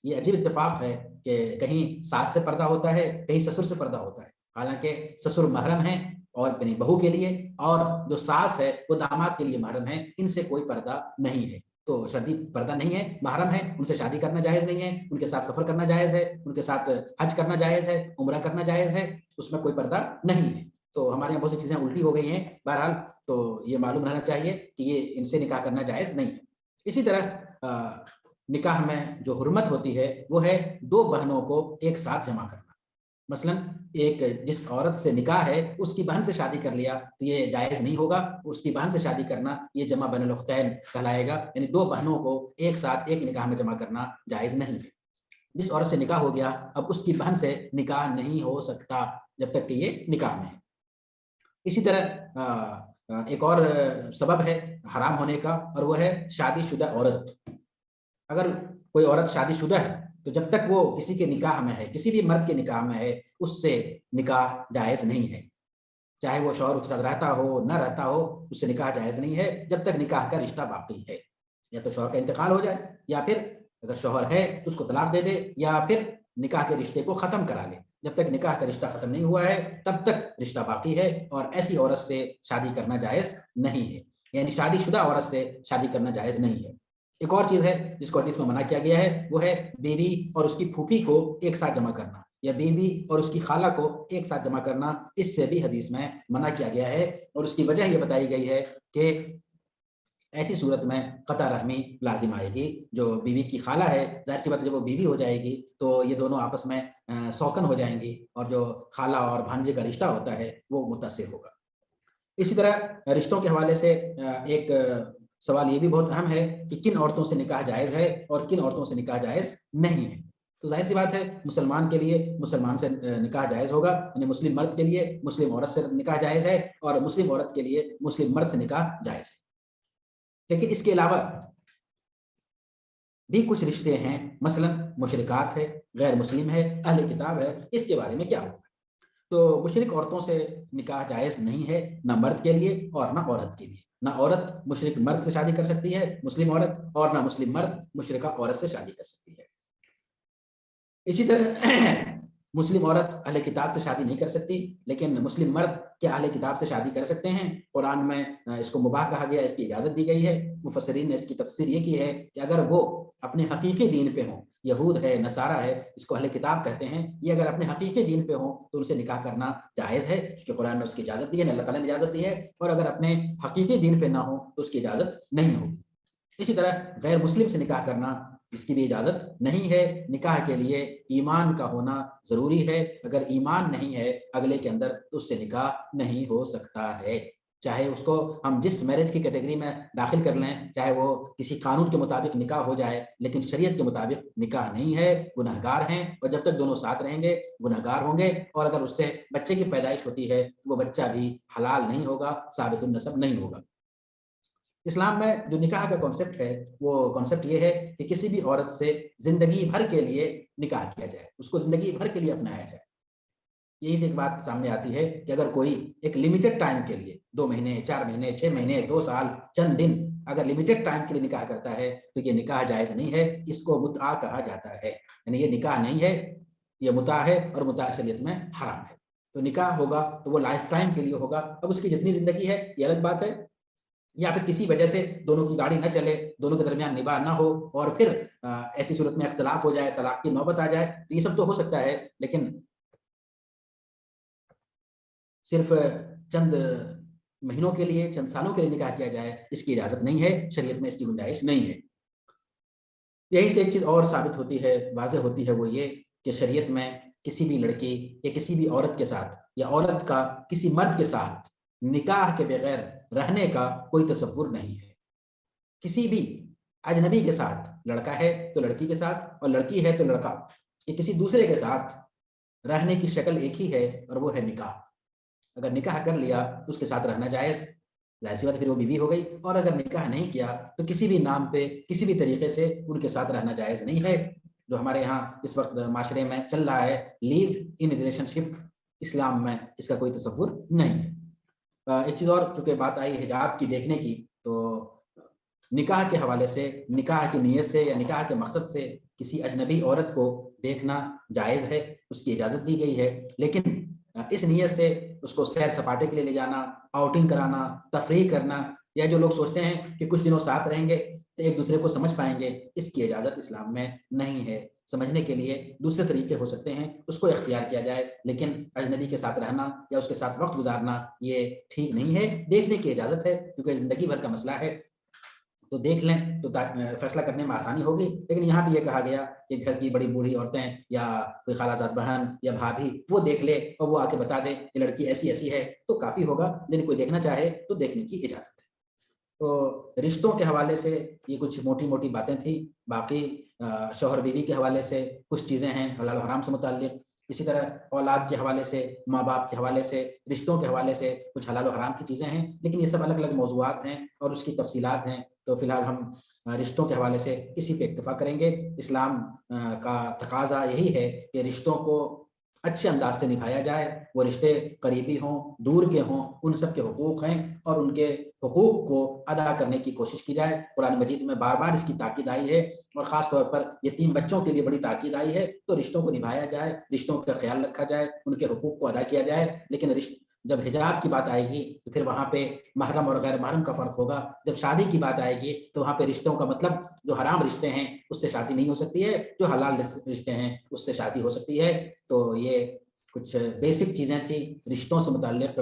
A: یہ عجیب اتفاق ہے کہ کہیں ساس سے پردہ ہوتا ہے، کہیں سسر سے پردہ ہوتا ہے، حالانکہ سسر محرم ہیں اور یعنی بہو کے لیے، اور جو ساس ہے وہ داماد کے لیے محرم ہے، ان سے کوئی پردہ نہیں ہے۔ تو شادی پردہ نہیں ہے، محرم ہے، ان سے شادی کرنا جائز نہیں ہے، ان کے ساتھ سفر کرنا جائز ہے، ان کے ساتھ حج کرنا جائز ہے، عمرہ کرنا جائز ہے، اس میں کوئی پردہ نہیں ہے۔ تو ہمارے یہاں بہت سی چیزیں الٹی ہو گئی ہیں، بہرحال تو یہ معلوم رہنا چاہیے کہ یہ ان سے نکاح کرنا جائز نہیں ہے۔ اسی طرح نکاح میں جو حرمت ہوتی ہے وہ ہے دو بہنوں کو ایک ساتھ جمع کرنا۔ مثلا ایک جس عورت سے نکاح ہے اس کی بہن سے شادی کر لیا تو یہ جائز نہیں ہوگا، اس کی بہن سے شادی کرنا یہ جمع بین الاختین کہلائے گا، یعنی دو بہنوں کو ایک ساتھ ایک نکاح میں جمع کرنا جائز نہیں ہے۔ جس عورت سے نکاح ہو گیا اب اس کی بہن سے نکاح نہیں ہو سکتا جب تک کہ یہ نکاح میں ہے۔ اسی طرح ایک اور سبب ہے حرام ہونے کا، اور وہ ہے شادی شدہ عورت۔ اگر کوئی عورت شادی شدہ ہے تو جب تک وہ کسی کے نکاح میں ہے، کسی بھی مرد کے نکاح میں ہے، اس سے نکاح جائز نہیں ہے، چاہے وہ شوہر کے ساتھ رہتا ہو نہ رہتا ہو، اس سے نکاح جائز نہیں ہے جب تک نکاح کا رشتہ باقی ہے۔ یا تو شوہر کا انتقال ہو جائے، یا پھر اگر شوہر ہے تو اس کو طلاق دے دے، یا پھر نکاح کے رشتے کو ختم کرا لے۔ جب تک نکاح کا رشتہ ختم نہیں ہوا ہے تب تک رشتہ باقی ہے، اور ایسی عورت سے شادی کرنا جائز نہیں ہے، یعنی شادی شدہ عورت سے شادی کرنا جائز نہیں ہے۔ ایک اور چیز ہے جس کو حدیث میں منع کیا گیا ہے وہ ہے بیوی اور اس کی پھوپھی کو ایک ساتھ جمع کرنا، یا بیوی اور اس کی خالہ کو ایک ساتھ جمع کرنا، اس سے بھی حدیث میں منع کیا گیا ہے، اور اس کی وجہ یہ بتائی گئی ہے کہ ایسی صورت میں قطع رحمی لازم آئے گی۔ جو بیوی کی خالہ ہے، ظاہر سی بات ہے جب وہ بیوی ہو جائے گی تو یہ دونوں آپس میں سوکن ہو جائیں گی، اور جو خالہ اور بھانجے کا رشتہ ہوتا ہے وہ متاثر ہوگا۔ اسی طرح رشتوں کے حوالے سے ایک سوال یہ بھی بہت اہم ہے کہ کن عورتوں سے نکاح جائز ہے اور کن عورتوں سے نکاح جائز نہیں ہے۔ تو ظاہر سی بات ہے مسلمان کے لیے مسلمان سے نکاح جائز ہوگا، یعنی مسلم مرد کے لیے مسلم عورت سے نکاح جائز ہے، اور مسلم عورت کے لیے مسلم مرد سے نکاح جائز ہے۔ لیکن اس کے علاوہ بھی کچھ رشتے ہیں، مثلا مشرکات ہے، غیر مسلم ہے، اہل کتاب ہے، اس کے بارے میں کیا ہوگا؟ تو مشرک عورتوں سے نکاح جائز نہیں ہے، نہ مرد کے لیے اور نہ عورت کے لیے۔ نہ عورت مشرک مرد سے شادی کر سکتی ہے، مسلم عورت، اور نہ مسلم مرد مشرکہ عورت سے شادی کر سکتی ہے۔ اسی طرح مسلم عورت اہل کتاب سے شادی نہیں کر سکتی، لیکن مسلم مرد کیا اہل کتاب سے شادی کر سکتے ہیں؟ قرآن میں اس کو مباح کہا گیا، اس کی اجازت دی گئی ہے۔ مفسرین نے اس کی تفسیر یہ کی ہے کہ اگر وہ اپنے حقیقی دین پہ ہوں، یہود ہے، نصارہ ہے، اس کو اہل کتاب کہتے ہیں، یہ اگر اپنے حقیقی دین پہ ہوں تو ان سے نکاح کرنا جائز ہے، کیونکہ قرآن نے اس کی اجازت دی ہے، اللہ تعالیٰ نے اجازت دی ہے۔ اور اگر اپنے حقیقی دین پہ نہ ہو تو اس کی اجازت نہیں ہوگی۔ اسی طرح غیر مسلم سے نکاح کرنا، اس کی بھی اجازت نہیں ہے۔ نکاح کے لیے ایمان کا ہونا ضروری ہے، اگر ایمان نہیں ہے اگلے کے اندر تو اس سے نکاح نہیں ہو سکتا ہے، چاہے اس کو ہم جس میرج کی کیٹیگری میں داخل کر لیں، چاہے وہ کسی قانون کے مطابق نکاح ہو جائے، لیکن شریعت کے مطابق نکاح نہیں ہے، گنہگار ہیں، اور جب تک دونوں ساتھ رہیں گے گنہگار ہوں گے، اور اگر اس سے بچے کی پیدائش ہوتی ہے تو وہ بچہ بھی حلال نہیں ہوگا، ثابت النسب نہیں ہوگا۔ اسلام میں جو نکاح کا کانسیپٹ ہے وہ کانسیپٹ یہ ہے کہ کسی بھی عورت سے زندگی بھر کے لیے نکاح کیا جائے، اس کو زندگی بھر کے لیے اپنایا جائے۔ یہی سے ایک بات سامنے آتی ہے کہ اگر کوئی ایک لمیٹڈ ٹائم کے لیے 2 مہینے، 4 مہینے، 6 مہینے، 2 سال، چند دن اگر لمیٹڈ ٹائم کے لیے نکاح کرتا ہے تو یہ نکاح جائز نہیں ہے، اس کو متعہ کہا جاتا ہے، یعنی یہ نکاح نہیں ہے، یہ متعہ ہے، اور متعہ شریعت میں حرام ہے۔ تو نکاح ہوگا تو وہ لائف ٹائم کے لیے ہوگا، اب اس کی جتنی زندگی ہے یہ الگ بات ہے، یا پھر کسی وجہ سے دونوں کی گاڑی نہ چلے، دونوں کے درمیان نباہ نہ ہو، اور پھر ایسی صورت میں اختلاف ہو جائے، طلاق کی نوبت آ جائے، تو یہ سب تو ہو سکتا ہے، لیکن صرف چند مہینوں کے لیے، چند سالوں کے لیے نکاح کیا جائے، اس کی اجازت نہیں ہے، شریعت میں اس کی گنجائش نہیں ہے۔ یہی سے ایک چیز اور ثابت ہوتی ہے، واضح ہوتی ہے، وہ یہ کہ شریعت میں کسی بھی لڑکی یا کسی بھی عورت کے ساتھ، یا عورت کا کسی مرد کے ساتھ نکاح کے بغیر رہنے کا کوئی تصور نہیں ہے۔ کسی بھی اجنبی کے ساتھ، لڑکا ہے تو لڑکی کے ساتھ، اور لڑکی ہے تو لڑکا، کہ کسی دوسرے کے ساتھ رہنے کی شکل ایک ہی ہے، اور وہ ہے نکاح۔ اگر نکاح کر لیا تو اس کے ساتھ رہنا جائز، ظاہر سی بات پھر وہ بیوی ہو گئی، اور اگر نکاح نہیں کیا تو کسی بھی نام پہ، کسی بھی طریقے سے ان کے ساتھ رہنا جائز نہیں ہے۔ جو ہمارے ہاں اس وقت معاشرے میں چل رہا ہے، لیو ان ریلیشن شپ، اسلام میں اس کا کوئی تصور نہیں ہے۔ ایک چیز اور، چونکہ بات آئی حجاب کی دیکھنے کی، تو نکاح کے حوالے سے، نکاح کی نیت سے یا نکاح کے مقصد سے کسی اجنبی عورت کو دیکھنا جائز ہے، اس کی اجازت دی گئی ہے، لیکن اس نیت سے اس کو سیر سپاٹے کے لیے لے جانا، آؤٹنگ کرانا، تفریح کرنا، یا جو لوگ سوچتے ہیں کہ کچھ دنوں ساتھ رہیں گے تو ایک دوسرے کو سمجھ پائیں گے، اس کی اجازت اسلام میں نہیں ہے۔ سمجھنے کے لیے دوسرے طریقے ہو سکتے ہیں، اس کو اختیار کیا جائے، لیکن اجنبی کے ساتھ رہنا یا اس کے ساتھ وقت گزارنا یہ ٹھیک نہیں ہے۔ دیکھنے کی اجازت ہے، کیونکہ زندگی بھر کا مسئلہ ہے، تو دیکھ لیں تو فیصلہ کرنے میں آسانی ہوگی۔ لیکن یہاں بھی یہ کہا گیا کہ گھر کی بڑی بوڑھی عورتیں یا کوئی خالہ زاد بہن یا بھابھی وہ دیکھ لے اور وہ آ کے بتا دے کہ لڑکی ایسی ایسی ہے تو کافی ہوگا، لیکن کوئی دیکھنا چاہے تو دیکھنے کی اجازت ہے۔ تو رشتوں کے حوالے سے یہ کچھ موٹی موٹی باتیں تھیں، باقی شوہر بیوی کے حوالے سے کچھ چیزیں ہیں حلال و حرام سے متعلق، اسی طرح اولاد کے حوالے سے، ماں باپ کے حوالے سے، رشتوں کے حوالے سے کچھ حلال و حرام کی چیزیں ہیں، لیکن یہ سب الگ الگ موضوعات ہیں اور اس کی تفصیلات ہیں۔ تو فی الحال ہم رشتوں کے حوالے سے اسی پہ اکتفا کریں گے۔ اسلام کا تقاضا یہی ہے کہ رشتوں کو اچھے انداز سے نبھایا جائے، وہ رشتے قریبی ہوں، دور کے ہوں، ان سب کے حقوق ہیں اور ان کے حقوق کو ادا کرنے کی کوشش کی جائے۔ قرآن مجید میں بار بار اس کی تاکید آئی ہے، اور خاص طور پر یتیم بچوں کے لیے بڑی تاکید آئی ہے۔ تو رشتوں کو نبھایا جائے، رشتوں کا خیال رکھا جائے، ان کے حقوق کو ادا کیا جائے، لیکن جب حجاب کی بات آئے گی تو پھر وہاں پہ محرم اور غیر محرم کا فرق ہوگا۔ جب شادی کی بات آئے گی تو وہاں پہ رشتوں کا مطلب جو حرام رشتے ہیں اس سے شادی نہیں ہو سکتی ہے، جو حلال رشتے ہیں اس سے شادی ہو سکتی ہے۔ تو یہ کچھ بیسک چیزیں تھیں رشتوں سے متعلق،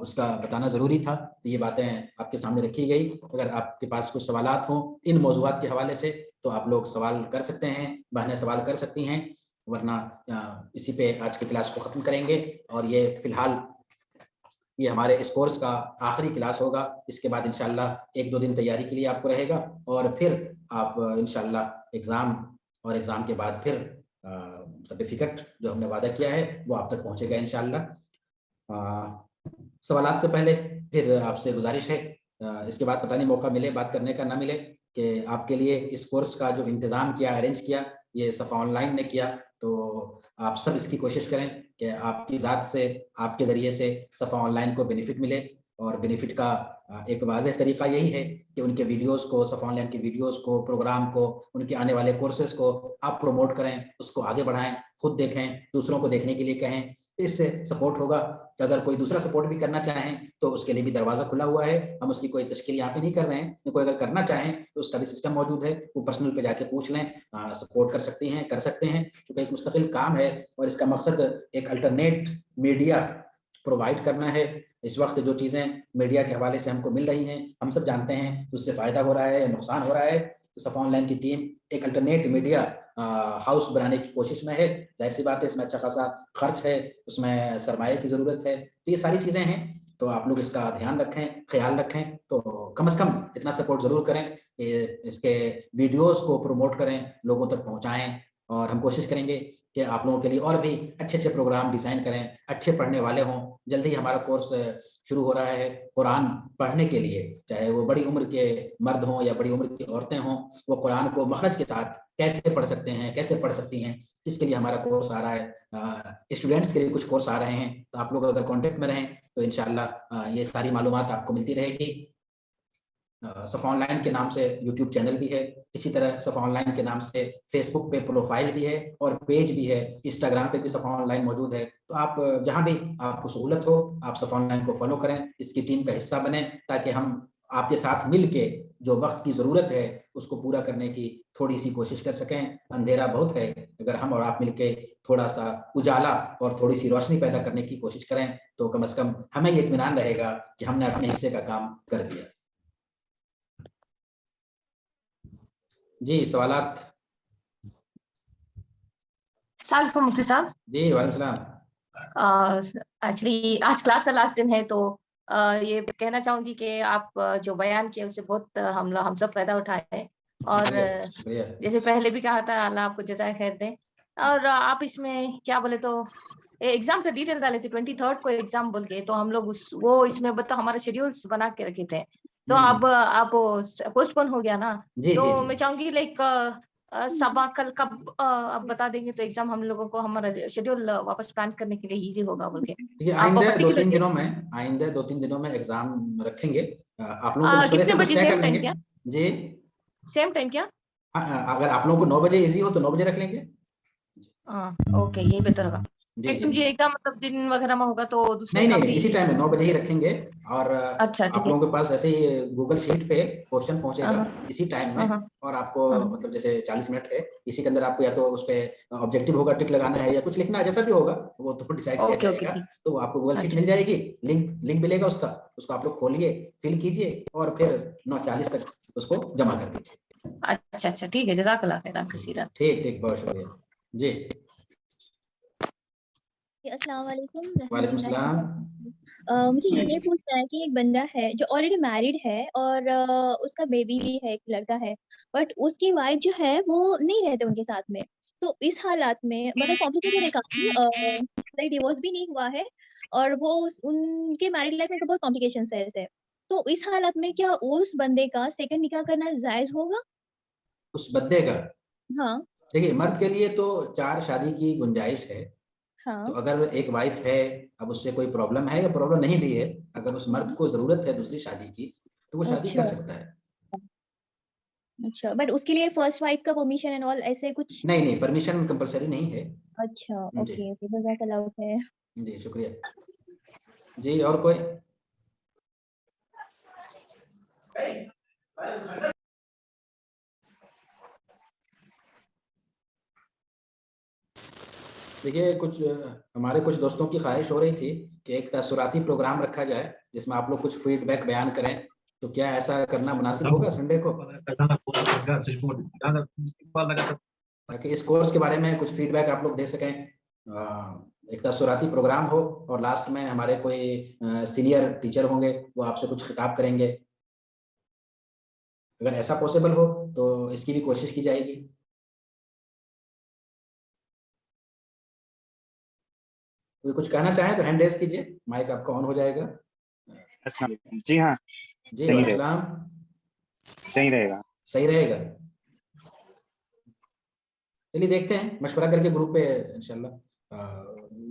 A: اس کا بتانا ضروری تھا، تو یہ باتیں آپ کے سامنے رکھی گئی۔ اگر آپ کے پاس کچھ سوالات ہوں ان موضوعات کے حوالے سے تو آپ لوگ سوال کر سکتے ہیں، بہنیں سوال کر سکتی ہیں، ورنہ اسی پہ آج کی کلاس کو ختم کریں گے۔ اور یہ فی الحال یہ ہمارے اس کورس کا آخری کلاس ہوگا، اس کے بعد انشاءاللہ 1-2 دن تیاری کے لیے آپ کو رہے گا، اور پھر آپ انشاءاللہ ایگزام، اور ایگزام کے بعد پھر سرٹیفکیٹ جو ہم نے وعدہ کیا ہے وہ آپ تک پہنچے گا انشاءاللہ۔ سوالات سے پہلے پھر آپ سے گزارش ہے، اس کے بعد پتہ نہیں موقع ملے بات کرنے کا نہ ملے، کہ آپ کے لیے اس کورس کا جو انتظام کیا، ارینج کیا، یہ صفحہ آن لائن نے کیا، تو آپ سب اس کی کوشش کریں کہ آپ کی ذات سے، آپ کے ذریعے سے صفا آن لائن کو بینیفٹ ملے، اور بینیفٹ کا ایک واضح طریقہ یہی ہے کہ ان کے ویڈیوز کو، صفا آن لائن کی ویڈیوز کو، پروگرام کو، ان کے آنے والے کورسز کو آپ پروموٹ کریں، اس کو آگے بڑھائیں، خود دیکھیں، دوسروں کو دیکھنے کے لیے کہیں، اس سے سپورٹ ہوگا. کہ اگر کوئی دوسرا سپورٹ بھی کرنا چاہیں تو اس کے لیے بھی دروازہ کھلا ہوا ہے. ہم اس کی کوئی تشکیل یہاں پہ نہیں کر رہے ہیں. کوئی اگر کرنا چاہیں تو اس کا بھی سسٹم موجود ہے، وہ پرسنل پہ جا کے پوچھ لیں، سپورٹ کر سکتی ہیں، کر سکتے ہیں، کیونکہ ایک مستقل کام ہے اور اس کا مقصد ایک الٹرنیٹ میڈیا پرووائڈ کرنا ہے. اس وقت جو چیزیں میڈیا کے حوالے سے ہم کو مل رہی ہیں، ہم سب جانتے ہیں تو اس سے فائدہ ہو رہا ہے یا نقصان ہو رہا ہے. تو صفا آن لائن کی ٹیم ایک الٹرنیٹ میڈیا ہاؤس بنانے کی کوشش میں ہے. ظاہر سی بات ہے اس میں اچھا خاصا خرچ ہے، اس میں سرمایہ کی ضرورت ہے. تو یہ ساری چیزیں ہیں، تو آپ لوگ اس کا دھیان رکھیں، خیال رکھیں. تو کم از کم اتنا سپورٹ ضرور کریں، اس کے ویڈیوز کو پروموٹ کریں، لوگوں تک پہنچائیں، اور ہم کوشش کریں گے کہ آپ لوگوں کے لیے اور بھی اچھے اچھے پروگرام ڈیزائن کریں، اچھے پڑھنے والے ہوں. جلدی ہی ہمارا کورس شروع ہو رہا ہے قرآن پڑھنے کے لیے، چاہے وہ بڑی عمر کے مرد ہوں یا بڑی عمر کی عورتیں ہوں، وہ قرآن کو مخرج کے ساتھ کیسے پڑھ سکتے ہیں، کیسے پڑھ سکتی ہیں. اس کے لیے ہمارا کورس آ رہا ہے. اسٹوڈنٹس کے لیے کچھ کورس آ رہے ہیں، تو آپ لوگ اگر کانٹیکٹ میں رہیں تو انشاءاللہ یہ ساری معلومات آپ کو ملتی رہے گی. صفا آن لائن کے نام سے یوٹیوب چینل بھی ہے، اسی طرح صفا آن لائن کے نام سے فیس بک پہ پروفائل بھی ہے اور پیج بھی ہے، انسٹاگرام پہ بھی صفا آن لائن موجود ہے. تو آپ جہاں بھی آپ کو سہولت ہو آپ صفا آن لائن کو فالو کریں، اس کی ٹیم کا حصہ بنیں، تاکہ ہم آپ کے ساتھ مل کے جو وقت کی ضرورت ہے اس کو پورا کرنے کی تھوڑی سی کوشش کر سکیں. اندھیرا بہت ہے، اگر ہم اور آپ مل کے تھوڑا سا اجالا اور تھوڑی سی روشنی پیدا کرنے کی کوشش کریں تو کم از کم ہمیں یہ اطمینان رہے گا کہ ہم نے اپنے حصے کا کام کر دیا. جی سوالات.
B: السلام علیکم مفتی صاحب.
A: جی وعلیکم السلام.
B: ایکچولی آج کلاس کا لاسٹ دن ہے، تو یہ کہنا چاہوں گی کہ آپ جو بیان کیا اس سے بہت ہم سب فائدہ اٹھائے ہیں، اور
A: شکریہ.
B: جیسے پہلے بھی کہا تھا اللہ آپ کو جزائے خیر دیں. اور آپ اس میں کیا بولے تو ایگزام کا ڈیٹیل ڈالے تھے 23 کو ایگزام بول کے، تو ہم لوگ وہ اس میں بتا ہمارے شیڈیولس بنا کے رکھے تھے، تو اب آپ پوسٹ پون ہو گیا نا. تو میں چاہوں گی لائک صبح کل کب آپ بتا دیں گے تو ایگزام ہم لوگوں کو ہمارا شیڈیول واپس پلان کرنے کے لیے ایزی ہوگا بول کے.
A: آئندہ 2-3 دنوں میں ایگزام رکھیں گے. آپ لوگوں کے مشورے سے
B: کتنے
A: کچھ
B: بجے؟
A: طے کر
B: سیم
A: لیں
B: ٹائم
A: گے.
B: کیا؟
A: جی
B: سیم ٹائم کیا؟
A: اگر آپ لوگوں کو 9 بجے ایزی ہو تو 9 بجے رکھ لیں گے.
B: اوکے یہ بہتر ہوگا.
A: جی جی
B: مجھے ایک مطلب دن وغیرہ میں ہوگا تو دوسرے
A: نہیں
B: کام
A: نہیں
B: بھی.
A: اسی ٹائم میں 9 بجے ہی رکھیں گے. اور
B: اچھا
A: آپ لوگوں کے پاس ایسے ہی گوگل شیٹ پہ کوشچن پہنچے گا اسی ٹائم میں، اور آپ کو مطلب جیسے 40 منٹ ہے، اسی کے اندر آپ کو یا تو اس پہ آبجیکٹیو ہوگا ٹک لگانا ہے یا کچھ لکھنا ہے، جیسا بھی ہوگا وہ تو ڈیسائیڈ کیا جائے گا. تو آپ کو گوگل شیٹ مل جائے گی، لنک ملے گا اس کو آپ لوگ کھولیے، فل کیجیے اور پھر 9:40 تک اس کو جمع کر دیجیے.
B: اچھا ٹھیک ہے، جزاک اللہ خیر.
A: ٹھیک بہت شکریہ. جی
C: السلام علیکم.
A: وعلیکم السلام.
C: مجھے یہ پوچھنا ہے کہ ایک بندہ ہے جو آلریڈی میرڈ ہے اور اس کا بیبی بھی ہے، ایک لڑکا ہے، بٹ اس کی وائف جو ہے وہ نہیں رہتے ان کے ساتھ میں. تو اس حالات میں مطلب کمپلیکیٹڈ ہے کافی، ڈیورس بھی نہیں ہوا ہے اور وہ ان کے میرڈ لائف میں بہت کمپلیکیشنز ہے. تو اس حالات میں کیا اس بندے کا سیکنڈ نکاح کرنا جائز ہوگا؟
A: اس بندے کا؟
C: ہاں
A: دیکھیے مرد کے لیے تو 4 شادی کی گنجائش ہے. تو اگر ایک وائف ہے، اب اس سے کوئی پرابلم ہے یا پرابلم نہیں بھی ہے، اگر اس مرد کو ضرورت ہے دوسری شادی کی تو وہ شادی کر سکتا ہے.
C: اچھا، بٹ اس کے لیے فرسٹ وائف کا پرمیشن اینڈ آل ایسے کچھ؟
A: نہیں پرمیشن کمپلسری نہیں ہے.
C: اچھا اوکے جزاک اللہ خیر.
A: جی شکریہ. جی اور کوئی؟ دیکھیے ہمارے کچھ دوستوں کی خواہش ہو رہی تھی کہ ایک تاثراتی پروگرام رکھا جائے جس میں آپ لوگ کچھ فیڈ بیک بیان کریں، تو کیا ایسا کرنا مناسب ہوگا سنڈے کو، تاکہ اس کورس کے بارے میں کچھ فیڈ بیک آپ لوگ دے سکیں. ایک تاثراتی پروگرام ہو اور لاسٹ میں ہمارے کوئی سینئر ٹیچر ہوں گے، وہ آپ سے کچھ خطاب کریں گے. اگر ایسا پاسبل ہو تو اس کی بھی کوشش کی جائے گی. کوئی کچھ کہنا چاہیں تو ہینڈ ریز کیجیے، مائک آپ کا آن ہو جائے گا.
D: جی ہاں
A: جی وعلیکم السلام. صحیح رہے گا. چلیے دیکھتے ہیں، مشورہ کر کے گروپ پہ انشاءاللہ